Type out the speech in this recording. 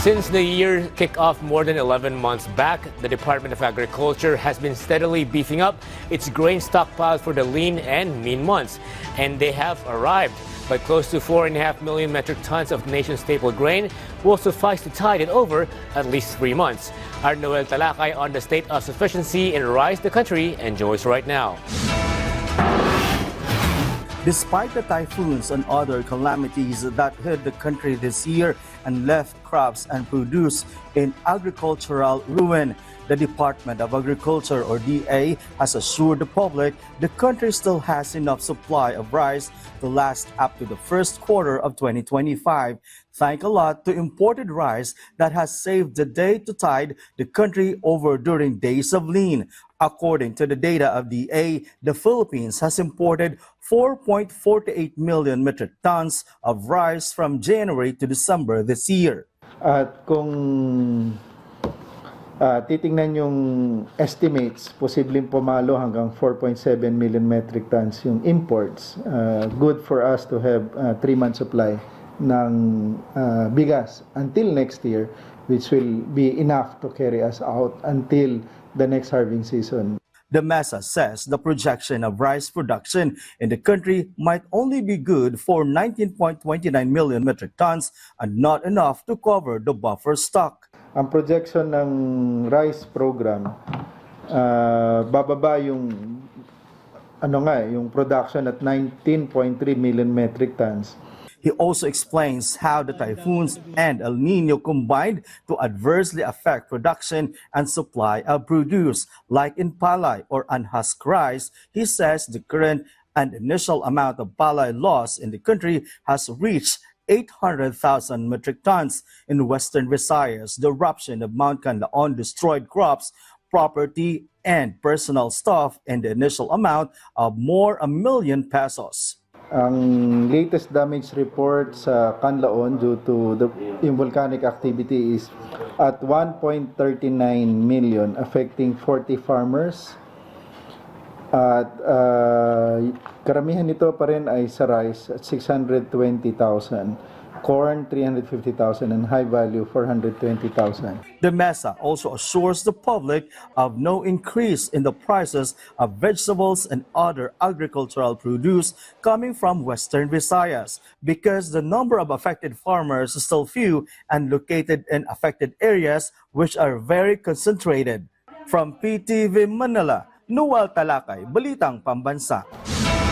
Since the year kicked off more than 11 months back, the Department of Agriculture has been steadily beefing up its grain stockpile for the lean and mean months. And they have arrived. But close to 4.5 million metric tons of nation's staple grain will suffice to tide it over at least 3 months. Our Noel Talakay on the state of sufficiency in rice the country enjoys right now. Despite the typhoons and other calamities that hit the country this year and left crops and produce in agricultural ruin, the Department of Agriculture, or DA, has assured the public the country still has enough supply of rice to last up to the first quarter of 2025. Thank a lot to imported rice that has saved the day to tide the country over during days of lean. According to the data of DA, the Philippines has imported 4.48 million metric tons of rice from January to December this year. At kung titingnan yung estimates, posibleng pumalo hanggang 4.7 million metric tons yung imports. Good for us to have 3-month supply ng bigas until next year, which will be enough to carry us out until the next harvesting season. The MESA says the projection of rice production in the country might only be good for 19.29 million metric tons and not enough to cover the buffer stock. Ang projection ng rice program, bababa yung yung production at 19.3 million metric tons. He also explains how the typhoons and El Nino combined to adversely affect production and supply of produce. Like in palay or unhusked rice, he says the current and initial amount of palay loss in the country has reached 800,000 metric tons. In Western Visayas, the eruption of Mount Canlaon destroyed crops, property, and personal stuff in the initial amount of more ₱1 million. Ang latest damage report sa Canlaon due to the volcanic activity is at 1.39 million, affecting 40 farmers. At karamihan nito pa rin ay sa rice at 620,000, corn 350,000, and high value 420,000. The MESA also assures the public of no increase in the prices of vegetables and other agricultural produce coming from Western Visayas because the number of affected farmers is still few and located in affected areas which are very concentrated. From PTV Manila, Noel Talakay, Balitang Pambansa.